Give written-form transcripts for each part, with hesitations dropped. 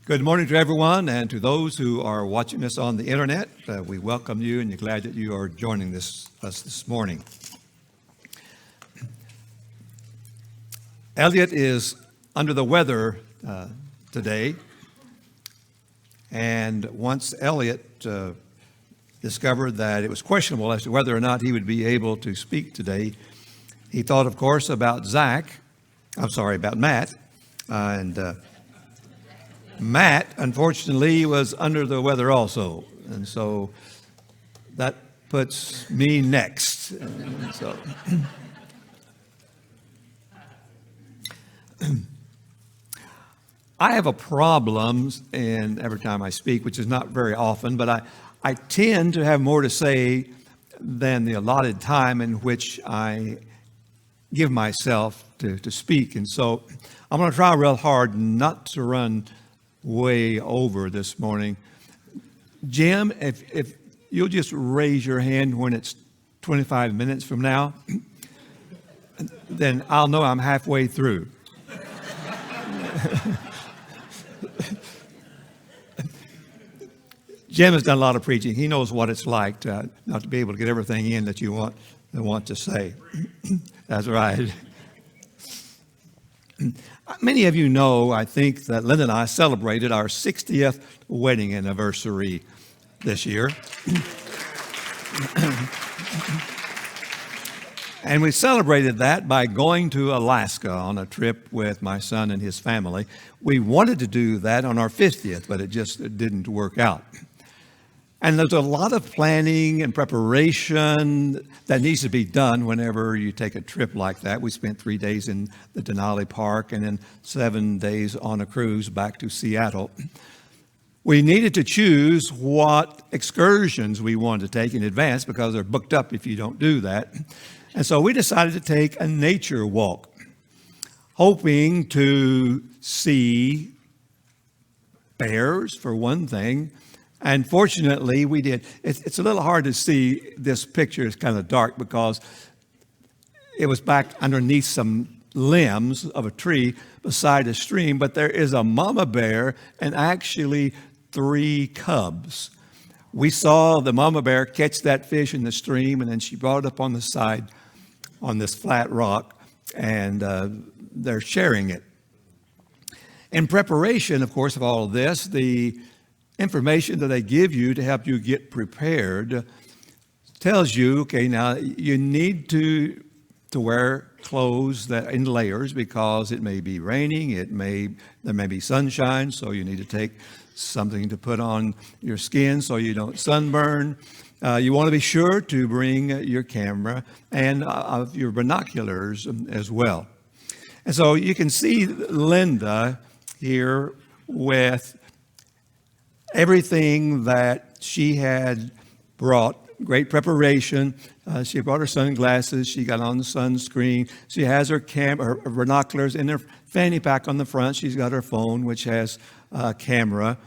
Good morning to everyone, and to those who are watching us on the internet. We welcome you, and you're glad that you are joining us this morning. Elliot is under the weather today, and once Elliot discovered that it was questionable as to whether or not he would be able to speak today, he thought, of course, about Matt, and Matt, unfortunately, was under the weather also, and so that puts me next. And so, I have a problem, and every time I speak, which is not very often, but I tend to have more to say than the allotted time in which I give myself to speak. And so I'm going to try real hard not to run way over this morning. Jim, if you'll just raise your hand when it's 25 minutes from now, then I'll know I'm halfway through. Jim has done a lot of preaching. He knows what it's like not to be able to get everything in that you want to say. That's right. Many of you know, I think, that Linda and I celebrated our 60th wedding anniversary this year. And we celebrated that by going to Alaska on a trip with my son and his family. We wanted to do that on our 50th, but it just didn't work out. And there's a lot of planning and preparation that needs to be done whenever you take a trip like that. We spent 3 days in the Denali Park and then 7 days on a cruise back to Seattle. We needed to choose what excursions we wanted to take in advance because they're booked up if you don't do that. And so we decided to take a nature walk, hoping to see bears, for one thing. And fortunately, we did. It's a little hard to see. This picture is kind of dark because it was back underneath some limbs of a tree beside a stream, but there is a mama bear and actually 3 cubs. We saw the mama bear catch that fish in the stream, and then she brought it up on the side on this flat rock, and they're sharing it. In preparation, of course, of all of this, the information that they give you to help you get prepared tells you, okay, now you need to wear clothes that in layers because it may be raining, there may be sunshine, so you need to take something to put on your skin so you don't sunburn. You want to be sure to bring your camera and your binoculars as well. And so you can see Linda here with everything that she had brought, great preparation. She brought her sunglasses. She got on the sunscreen. She has her binoculars in her fanny pack on the front. She's got her phone, which has a camera.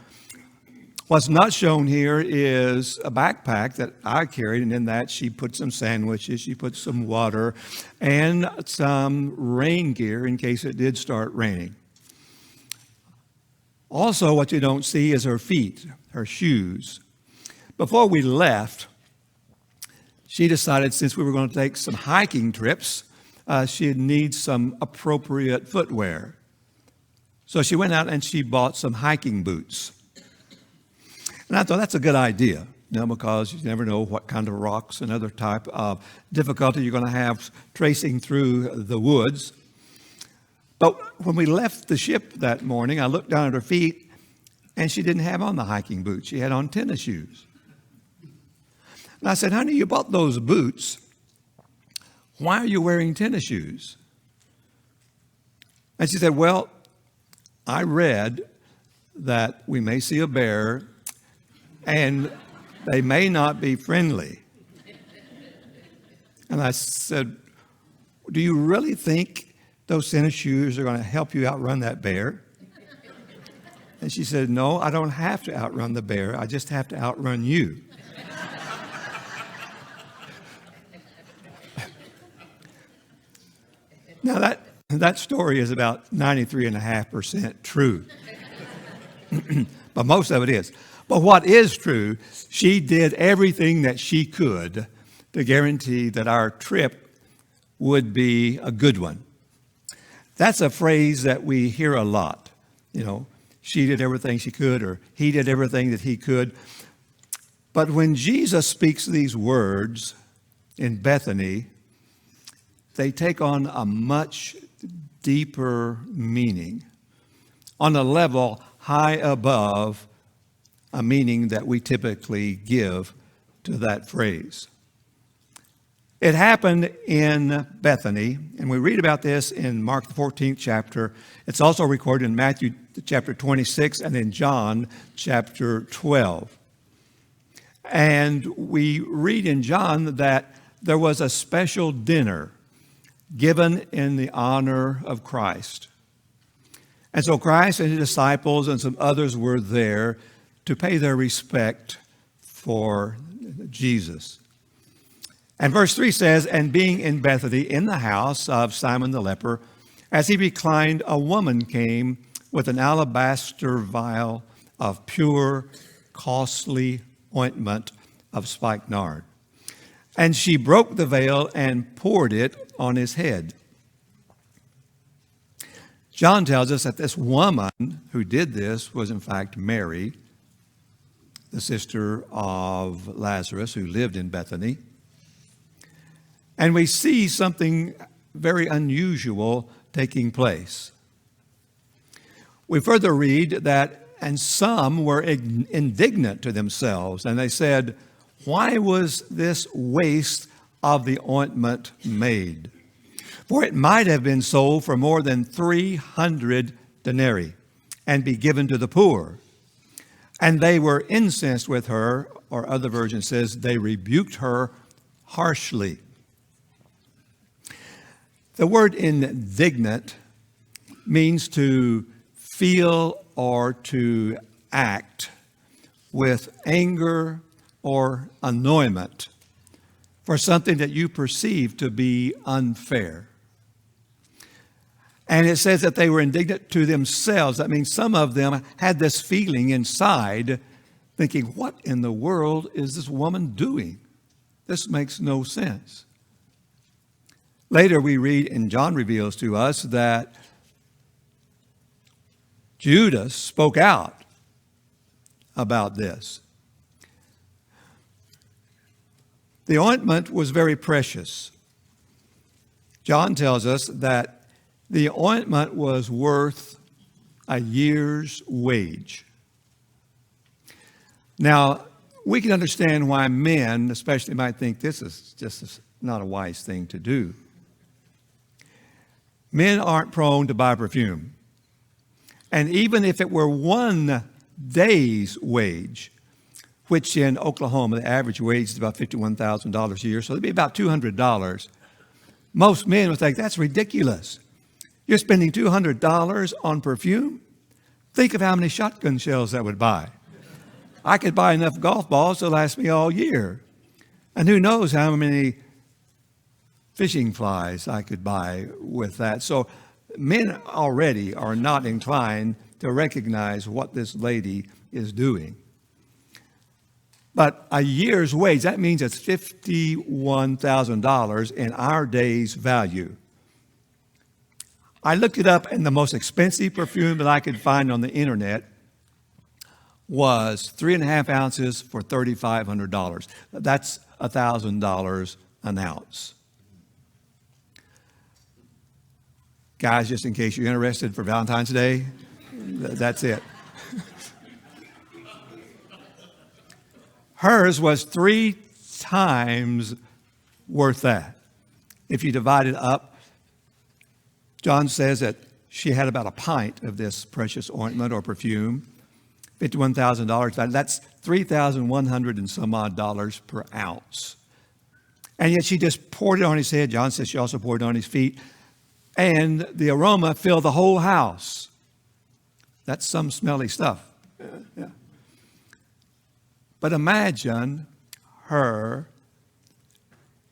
What's not shown here is a backpack that I carried, and in that she put some sandwiches, she put some water, and some rain gear in case it did start raining. Also, what you don't see is her feet, her shoes. Before we left, she decided since we were going to take some hiking trips, she'd need some appropriate footwear. So she went out and she bought some hiking boots. And I thought that's a good idea, because you never know what kind of rocks and other type of difficulty you're going to have tracing through the woods. But when we left the ship that morning, I looked down at her feet, and she didn't have on the hiking boots. She had on tennis shoes. And I said, honey, you bought those boots. Why are you wearing tennis shoes? And she said, well, I read that we may see a bear, and they may not be friendly. And I said, do you really think those tennis shoes are going to help you outrun that bear? And she said, no, I don't have to outrun the bear. I just have to outrun you. Now That story is about 93.5% true. But most of it is. But what is true, she did everything that she could to guarantee that our trip would be a good one. That's a phrase that we hear a lot. You know, she did everything she could, or he did everything that he could. But when Jesus speaks these words in Bethany, they take on a much deeper meaning, on a level high above a meaning that we typically give to that phrase. It happened in Bethany, and we read about this in Mark the 14th chapter. It's also recorded in Matthew chapter 26 and in John chapter 12. And we read in John that there was a special dinner given in the honor of Christ. And so Christ and his disciples and some others were there to pay their respect for Jesus. And verse 3 says, "And being in Bethany in the house of Simon the leper, as he reclined, a woman came with an alabaster vial of pure, costly ointment of spikenard. And she broke the veil and poured it on his head." John tells us that this woman who did this was in fact Mary, the sister of Lazarus, who lived in Bethany. And we see something very unusual taking place. We further read that, and some were indignant to themselves, and they said, "Why was this waste of the ointment made? For it might have been sold for more than 300 denarii and be given to the poor." And they were incensed with her, or other version says they rebuked her harshly. The word indignant means to feel or to act with anger or annoyment for something that you perceive to be unfair. And it says that they were indignant to themselves. That means some of them had this feeling inside, thinking, what in the world is this woman doing? This makes no sense. Later we read, and John reveals to us, that Judas spoke out about this. The ointment was very precious. John tells us that the ointment was worth a year's wage. Now, we can understand why men especially might think this is just not a wise thing to do. Men aren't prone to buy perfume. And even if it were 1 day's wage, which in Oklahoma, the average wage is about $51,000 a year, so it'd be about $200. Most men would think, that's ridiculous. You're spending $200 on perfume? Think of how many shotgun shells that would buy. I could buy enough golf balls to last me all year. And who knows how many fishing flies I could buy with that. So men already are not inclined to recognize what this lady is doing. But a year's wage, that means it's $51,000 in our day's value. I looked it up, and the most expensive perfume that I could find on the internet was 3.5 ounces for $3,500. That's $1,000 an ounce. Guys, just in case you're interested, for Valentine's Day, that's it. Hers was 3 times worth that. If you divide it up, John says that she had about a pint of this precious ointment or perfume, $51,000. That's $3,100 and some odd dollars per ounce. And yet she just poured it on his head. John says she also poured it on his feet. And the aroma filled the whole house. That's some smelly stuff. Yeah. But imagine her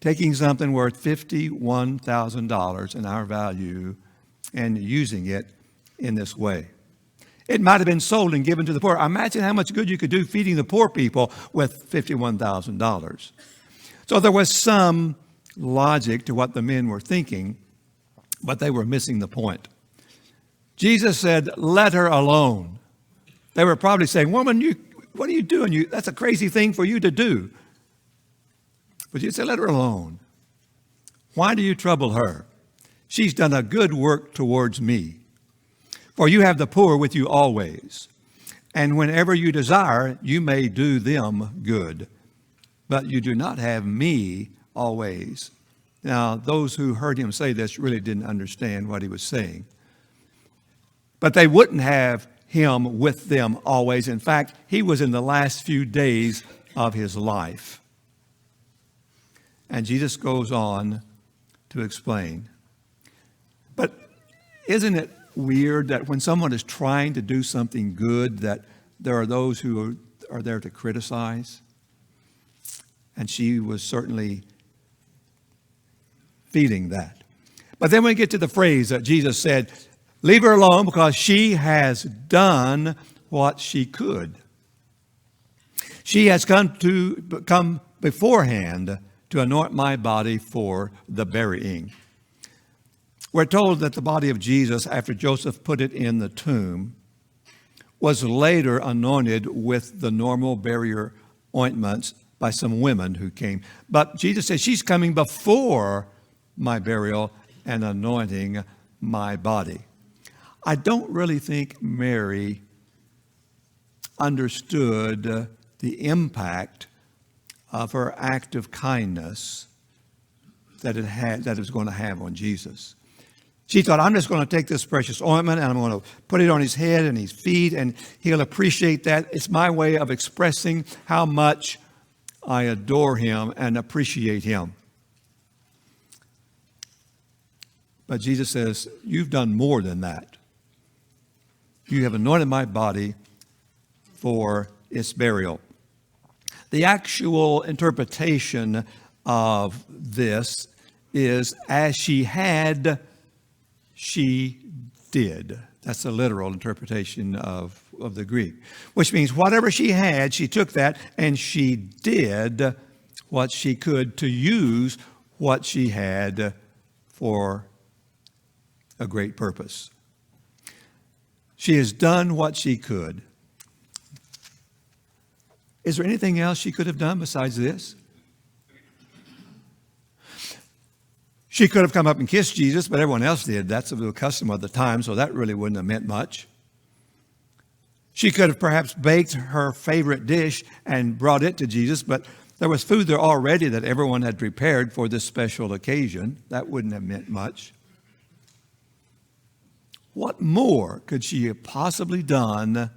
taking something worth $51,000 in our value and using it in this way. It might have been sold and given to the poor. Imagine how much good you could do feeding the poor people with $51,000. So there was some logic to what the men were thinking, but they were missing the point. Jesus said, "Let her alone." They were probably saying, "Woman, what are you doing? That's a crazy thing for you to do." But Jesus said, "Let her alone. Why do you trouble her? She's done a good work towards me. For you have the poor with you always, and whenever you desire, you may do them good. But you do not have me always." Now, those who heard him say this really didn't understand what he was saying. But they wouldn't have him with them always. In fact, he was in the last few days of his life. And Jesus goes on to explain. But isn't it weird that when someone is trying to do something good, that there are those who are there to criticize? And she was certainly feeling that. But then we get to the phrase that Jesus said, "Leave her alone because she has done what she could." She has come beforehand to anoint my body for the burying. We're told that the body of Jesus, after Joseph put it in the tomb, was later anointed with the normal burial ointments by some women who came. But Jesus said, she's coming before my burial and anointing my body. I don't really think Mary understood the impact of her act of kindness that it was going to have on Jesus. She thought, I'm just going to take this precious ointment and I'm going to put it on his head and his feet, and he'll appreciate that. It's my way of expressing how much I adore him and appreciate him. But Jesus says, you've done more than that. You have anointed my body for its burial. The actual interpretation of this is, as she had, she did. That's the literal interpretation of the Greek, which means whatever she had, she took that and she did what she could to use what she had for a great purpose. She has done what she could. Is there anything else she could have done besides this? She could have come up and kissed Jesus, but everyone else did. That's the custom of the time, so that really wouldn't have meant much. She could have perhaps baked her favorite dish and brought it to Jesus, but there was food there already that everyone had prepared for this special occasion. That wouldn't have meant much. What more could she have possibly done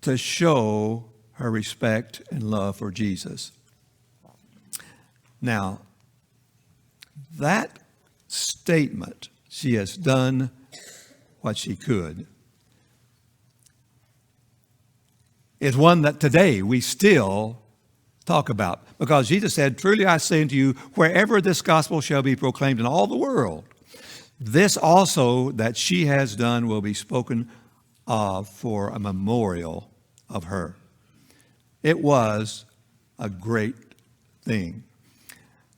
to show her respect and love for Jesus? Now, that statement, she has done what she could, is one that today we still talk about. Because Jesus said, truly I say unto you, wherever this gospel shall be proclaimed in all the world, this also that she has done will be spoken of for a memorial of her. It was a great thing.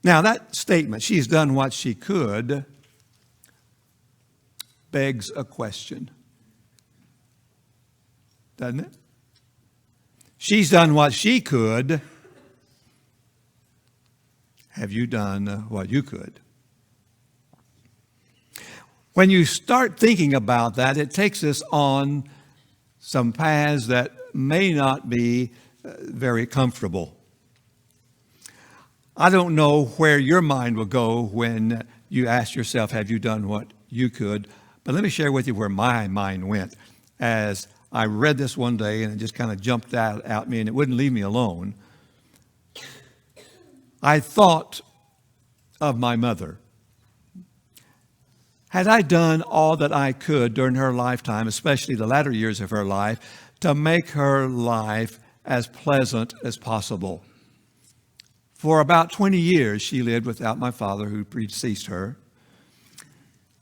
Now, that statement, she's done what she could, begs a question, doesn't it? She's done what she could. Have you done what you could? When you start thinking about that, it takes us on some paths that may not be very comfortable. I don't know where your mind will go when you ask yourself, have you done what you could? But let me share with you where my mind went as I read this one day, and it just kind of jumped out at me, and it wouldn't leave me alone. I thought of my mother. Had I done all that I could during her lifetime, especially the latter years of her life, to make her life as pleasant as possible? For about 20 years, she lived without my father, who predeceased her.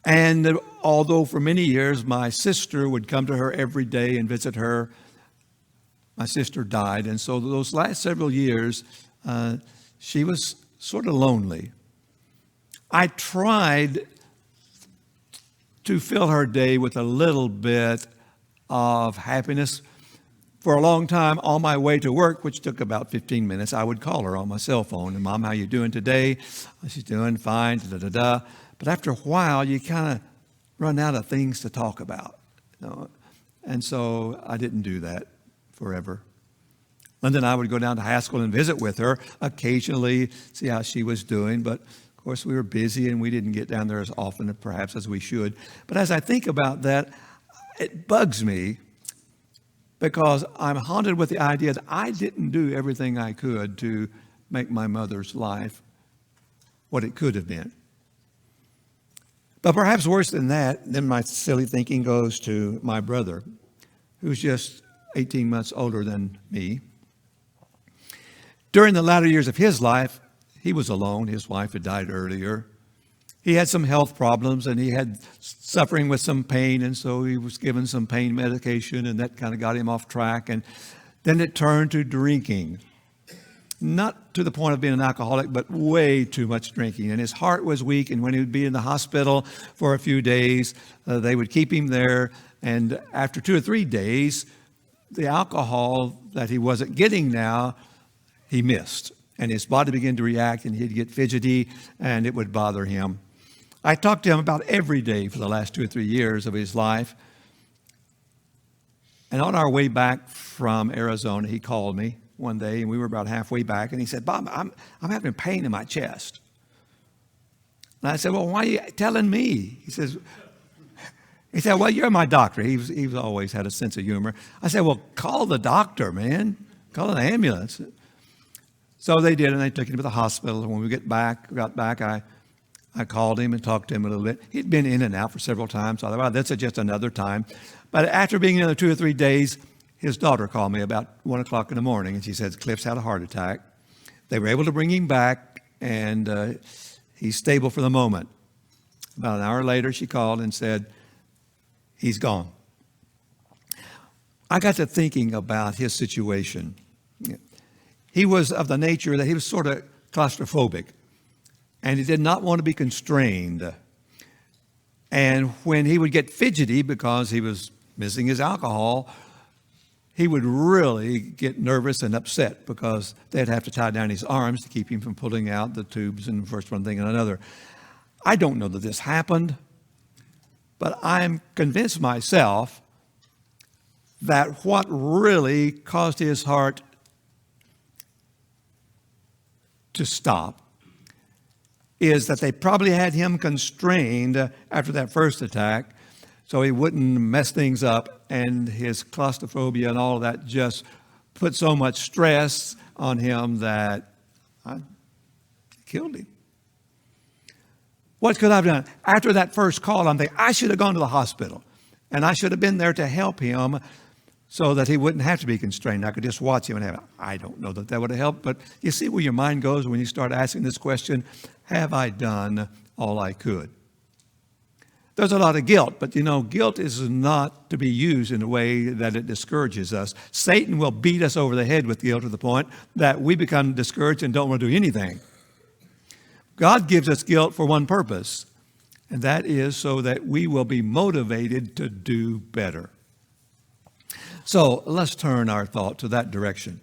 And although for many years my sister would come to her every day and visit her, my sister died. And so those last several years, she was sort of lonely. I tried to fill her day with a little bit of happiness. For a long time, on my way to work, which took about 15 minutes, I would call her on my cell phone. And Mom, how you doing today? She's doing fine, da-da-da-da. But after a while, you kind of run out of things to talk about. And so I didn't do that forever. Linda and I would go down to Haskell and visit with her occasionally, see how she was doing. But of course, we were busy and we didn't get down there as often, perhaps, as we should. But as I think about that, it bugs me because I'm haunted with the idea that I didn't do everything I could to make my mother's life what it could have been. But perhaps worse than that, then my silly thinking goes to my brother, who's just 18 months older than me. During the latter years of his life, he was alone. His wife had died earlier. He had some health problems and he had suffering with some pain, and so he was given some pain medication, and that kind of got him off track. And then it turned to drinking. Not to the point of being an alcoholic, but way too much drinking. And his heart was weak, and when he would be in the hospital for a few days, they would keep him there. And after 2 or 3 days, the alcohol that he wasn't getting now, he missed. And his body began to react, and he'd get fidgety, and it would bother him. I talked to him about every day for the last 2 or 3 years of his life. And on our way back from Arizona, he called me one day, and we were about halfway back, and he said, "Bob, I'm having pain in my chest." And I said, "Well, why are you telling me?" He said, "Well, you're my doctor." He's always had a sense of humor. I said, "Well, call the doctor, man. Call an ambulance." So they did, and they took him to the hospital. And when we got back, I called him and talked to him a little bit. He'd been in and out for several times. So I thought, well, that's just another time. But after being another 2 or 3 days, his daughter called me about 1 o'clock in the morning, and she said, "Cliff's had a heart attack." They were able to bring him back, and he's stable for the moment. About an hour later, she called and said, "He's gone." I got to thinking about his situation. He was of the nature that he was sort of claustrophobic, and he did not want to be constrained. And when he would get fidgety because he was missing his alcohol, he would really get nervous and upset because they'd have to tie down his arms to keep him from pulling out the tubes and first one thing and another. I don't know that this happened, but I'm convinced myself that what really caused his heart to stop is that they probably had him constrained after that first attack so he wouldn't mess things up, and his claustrophobia and all of that just put so much stress on him that I killed him. What could I have done? After that first call, I'm thinking, I should have gone to the hospital, and I should have been there to help him so that he wouldn't have to be constrained. I could just watch him and have, I don't know that would have helped, but you see where your mind goes when you start asking this question, have I done all I could? There's a lot of guilt, but guilt is not to be used in a way that it discourages us. Satan will beat us over the head with guilt to the point that we become discouraged and don't want to do anything. God gives us guilt for one purpose, and that is so that we will be motivated to do better. So let's turn our thought to that direction.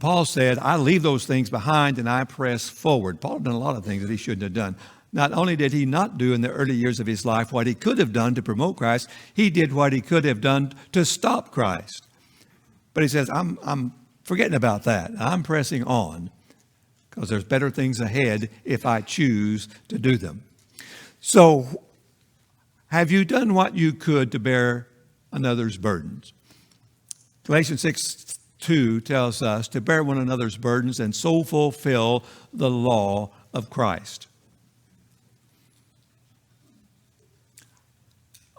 Paul said, I leave those things behind and I press forward. Paul had done a lot of things that he shouldn't have done. Not only did he not do in the early years of his life what he could have done to promote Christ, he did what he could have done to stop Christ. But he says, I'm forgetting about that. I'm pressing on because there's better things ahead if I choose to do them. So have you done what you could to bear another's burdens? Galatians 6:2 tells us to bear one another's burdens and so fulfill the law of Christ.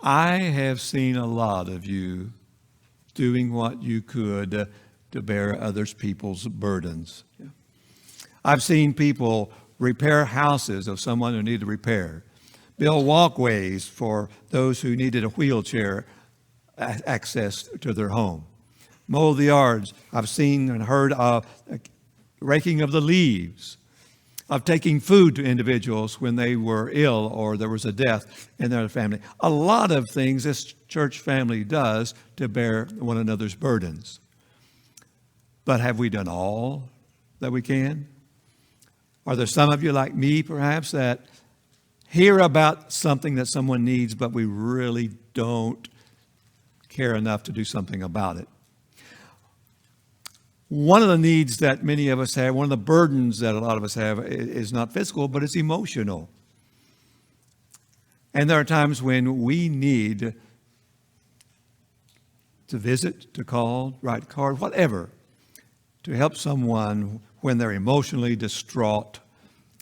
I have seen a lot of you doing what you could to bear others people's burdens. I've seen people repair houses of someone who needed repair. build walkways for those who needed a wheelchair access to their home, mow the yards. I've seen and heard of raking of the leaves, of taking food to individuals when they were ill or there was a death in their family. A lot of things this church family does to bear one another's burdens. But have we done all that we can? Are there some of you like me, perhaps, that hear about something that someone needs, but we really don't care enough to do something about it? One of the needs that many of us have, one of the burdens that a lot of us have, is not physical, but it's emotional. And there are times when we need to visit, to call, write a card, whatever, to help someone when they're emotionally distraught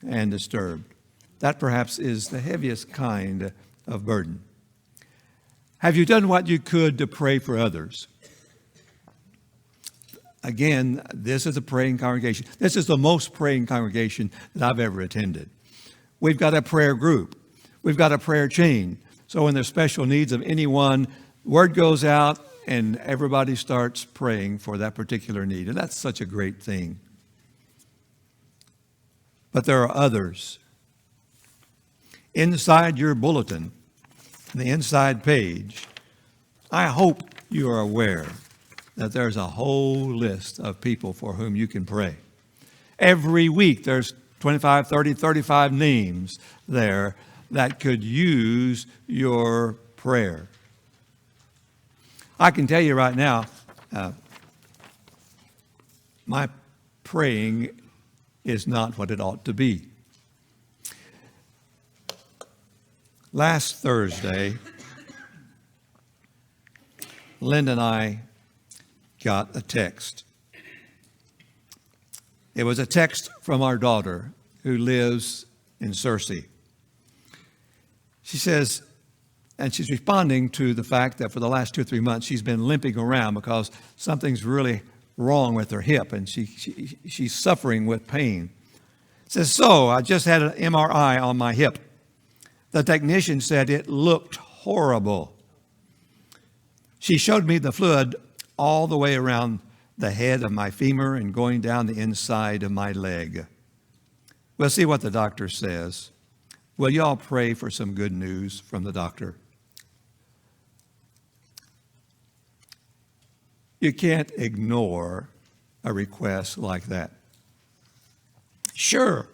and disturbed. That perhaps is the heaviest kind of burden. Have you done what you could to pray for others? Again, this is a praying congregation. This is the most praying congregation that I've ever attended. We've got a prayer group. We've got a prayer chain. So when there's special needs of anyone, word goes out and everybody starts praying for that particular need. And that's such a great thing. But there are others. Inside your bulletin, the inside page, I hope you are aware that there's a whole list of people for whom you can pray. Every week there's 25, 30, 35 names there that could use your prayer. I can tell you right now, my praying is not what it ought to be. Last Thursday, Linda and I got a text. It was a text from our daughter who lives in Searcy. She says, and she's responding to the fact that for the last 2 or 3 months she's been limping around because something's really wrong with her hip and she's suffering with pain. Says, so I just had an MRI on my hip. The technician said it looked horrible. She showed me the fluid all the way around the head of my femur and going down the inside of my leg. We'll see what the doctor says. Will you all pray for some good news from the doctor? You can't ignore a request like that. Sure,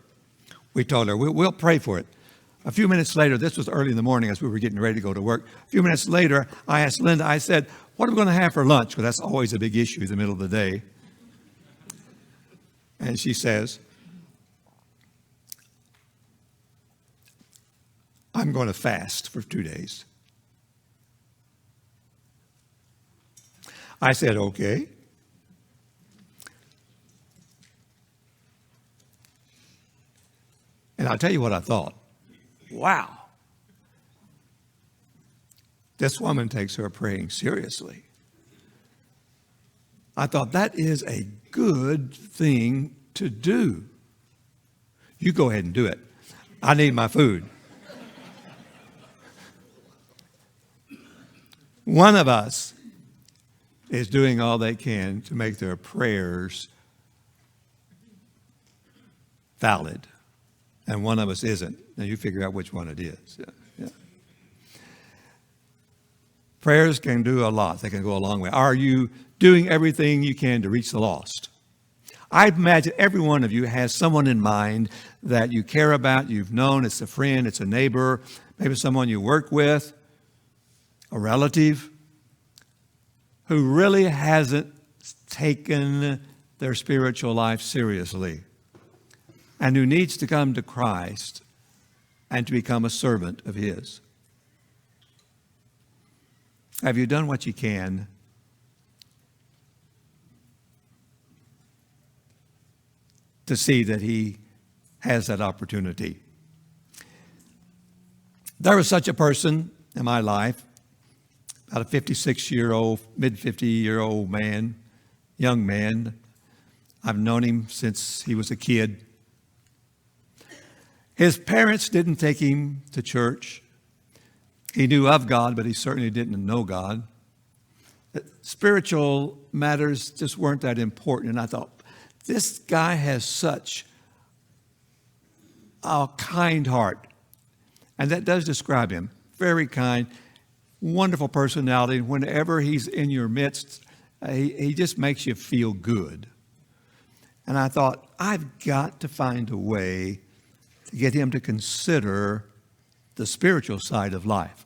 we told her, we'll pray for it. A few minutes later, this was early in the morning as we were getting ready to go to work. A few minutes later, I asked Linda, I said, what are we going to have for lunch? Because that's always a big issue in the middle of the day. And she says, I'm going to fast for 2 days. I said, okay. And I'll tell you what I thought. Wow. This woman takes her praying seriously. I thought that is a good thing to do. You go ahead and do it. I need my food. One of us is doing all they can to make their prayers valid. And one of us isn't. Now you figure out which one it is. Yeah. Prayers can do a lot. They can go a long way. Are you doing everything you can to reach the lost? I imagine every one of you has someone in mind that you care about, you've known. It's a friend, it's a neighbor, maybe someone you work with, a relative who really hasn't taken their spiritual life seriously and who needs to come to Christ and to become a servant of His. Have you done what you can to see that he has that opportunity? There was such a person in my life, about a 56-year-old, mid-50-year-old man, young man. I've known him since he was a kid. His parents didn't take him to church. He knew of God, but he certainly didn't know God. Spiritual matters just weren't that important. And I thought, this guy has such a kind heart. And that does describe him. Very kind, wonderful personality. Whenever he's in your midst, he just makes you feel good. And I thought, I've got to find a way to get him to consider the spiritual side of life.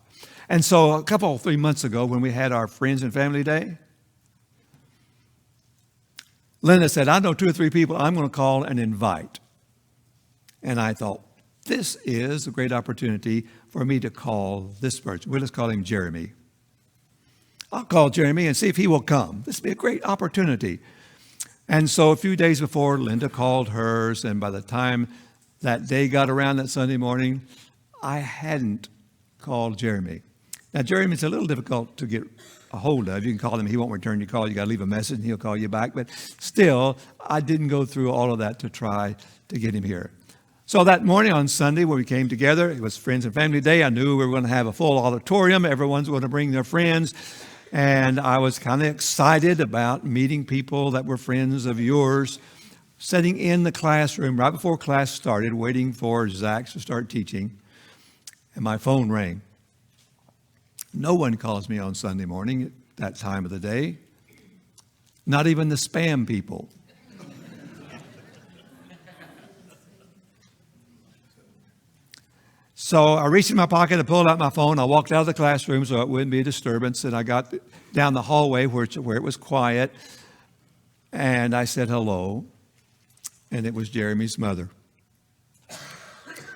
And so a couple, 3 months ago, when we had our Friends and Family Day, Linda said, I know 2 or 3 people I'm going to call and invite. And I thought, this is a great opportunity for me to call this person. We'll just call him Jeremy. I'll call Jeremy and see if he will come. This will be a great opportunity. And so a few days before, Linda called hers, and by the time that day got around that Sunday morning, I hadn't called Jeremy. Now, Jeremy's a little difficult to get a hold of. You can call him. He won't return your call. You got to leave a message, and he'll call you back. But still, I didn't go through all of that to try to get him here. So that morning on Sunday when we came together, it was Friends and Family Day. I knew we were going to have a full auditorium. Everyone's going to bring their friends. And I was kind of excited about meeting people that were friends of yours, sitting in the classroom right before class started, waiting for Zach to start teaching. And my phone rang. No one calls me on Sunday morning at that time of the day, not even the spam people. So I reached in my pocket, I pulled out my phone, I walked out of the classroom so it wouldn't be a disturbance, and I got down the hallway where it was quiet, and I said hello, and it was Jeremy's mother.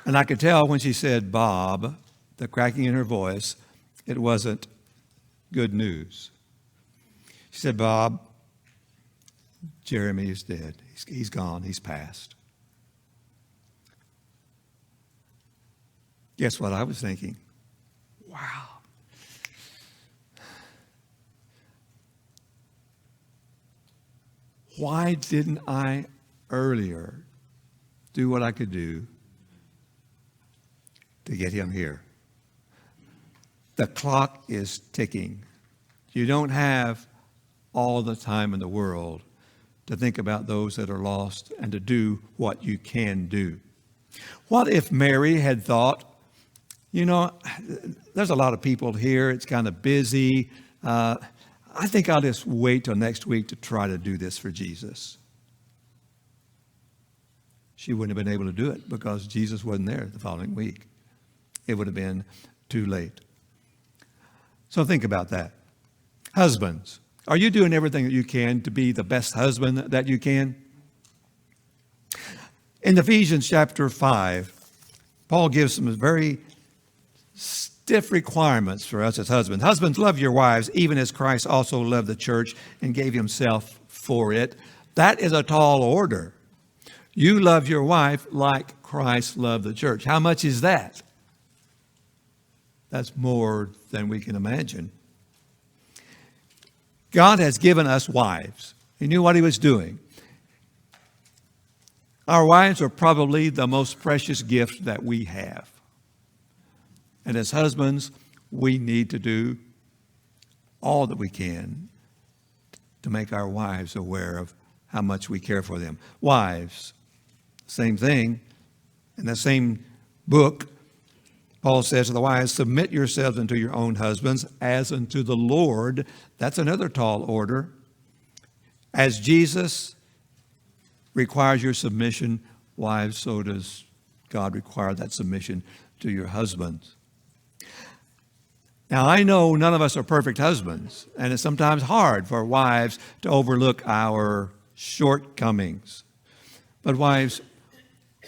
And I could tell when she said Bob, the cracking in her voice, it wasn't good news. She said, Bob, Jeremy is dead. He's gone. He's passed. Guess what I was thinking? Wow. Why didn't I earlier do what I could do to get him here? The clock is ticking. You don't have all the time in the world to think about those that are lost and to do what you can do. What if Mary had thought, there's a lot of people here. It's kind of busy. I think I'll just wait till next week to try to do this for Jesus. She wouldn't have been able to do it because Jesus wasn't there the following week. It would have been too late. So think about that. Husbands, are you doing everything that you can to be the best husband that you can? In Ephesians chapter 5, Paul gives some very stiff requirements for us as husbands. Husbands, love your wives, even as Christ also loved the church and gave himself for it. That is a tall order. You love your wife like Christ loved the church. How much is that? That's more than we can imagine. God has given us wives. He knew what he was doing. Our wives are probably the most precious gift that we have. And as husbands, we need to do all that we can to make our wives aware of how much we care for them. Wives, same thing. In the same book, Paul says to the wives, submit yourselves unto your own husbands as unto the Lord. That's another tall order. As Jesus requires your submission, wives, so does God require that submission to your husbands. Now, I know none of us are perfect husbands, and it's sometimes hard for wives to overlook our shortcomings. But wives,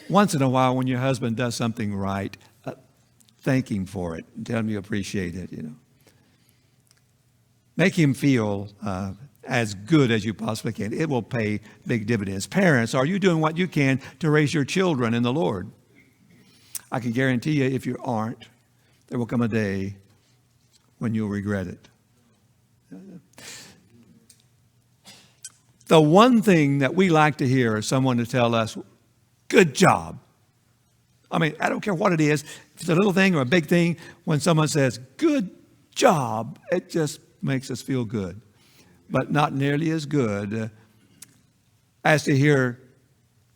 once in a while when your husband does something right, thank him for it and tell him you appreciate it, Make him feel as good as you possibly can. It will pay big dividends. Parents, are you doing what you can to raise your children in the Lord? I can guarantee you if you aren't, there will come a day when you'll regret it. The one thing that we like to hear is someone to tell us, good job. I mean, I don't care what it is. If it's a little thing or a big thing, when someone says, good job, it just makes us feel good. But not nearly as good as to hear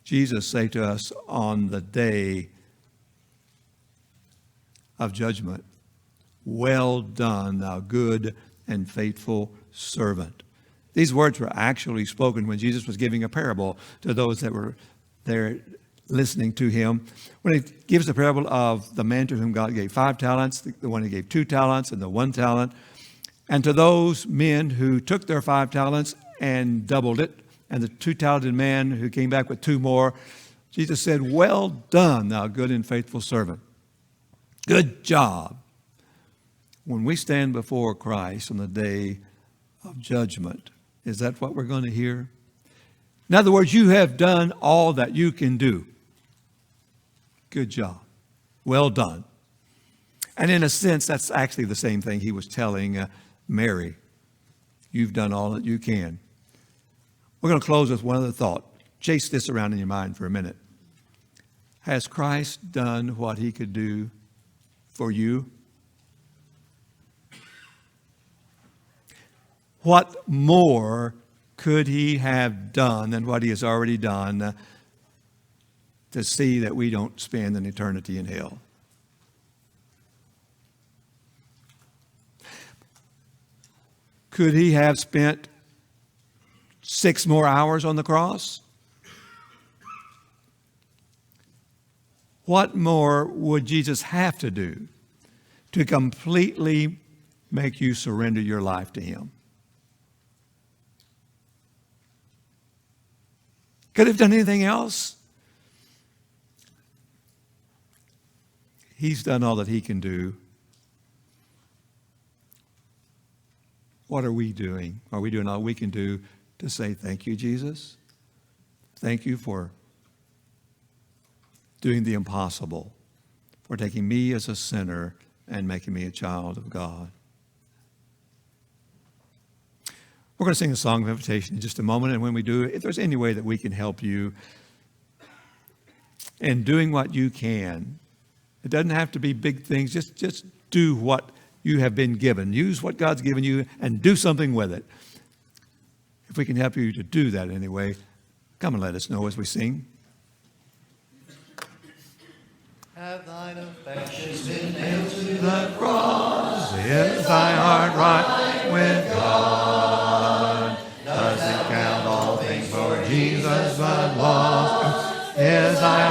Jesus say to us on the day of judgment, well done, thou good and faithful servant. These words were actually spoken when Jesus was giving a parable to those that were there listening to him. When he gives the parable of the man to whom God gave 5 talents, the one who gave 2 talents, and the 1 talent, and to those men who took their 5 talents and doubled it, and the 2-talented man who came back with 2 more, Jesus said, well done, thou good and faithful servant. Good job. When we stand before Christ on the day of judgment, is that what we're going to hear? In other words, you have done all that you can do. Good job. Well done. And in a sense, that's actually the same thing he was telling Mary. You've done all that you can. We're going to close with one other thought. Chase this around in your mind for a minute. Has Christ done what he could do for you? What more could he have done than what he has already done to see that we don't spend an eternity in hell? Could he have spent 6 more hours on the cross? What more would Jesus have to do to completely make you surrender your life to him? Could he have done anything else? He's done all that he can do. What are we doing? Are we doing all we can do to say thank you, Jesus? Thank you for doing the impossible, for taking me as a sinner and making me a child of God. We're going to sing a song of invitation in just a moment, and when we do, if there's any way that we can help you in doing what you can, it doesn't have to be big things. Just do what you have been given. Use what God's given you and do something with it. If we can help you to do that anyway, come and let us know as we sing. Have thine affections been nailed to The cross, is thy heart right with God? Does it count all things for Jesus but lost? Is thy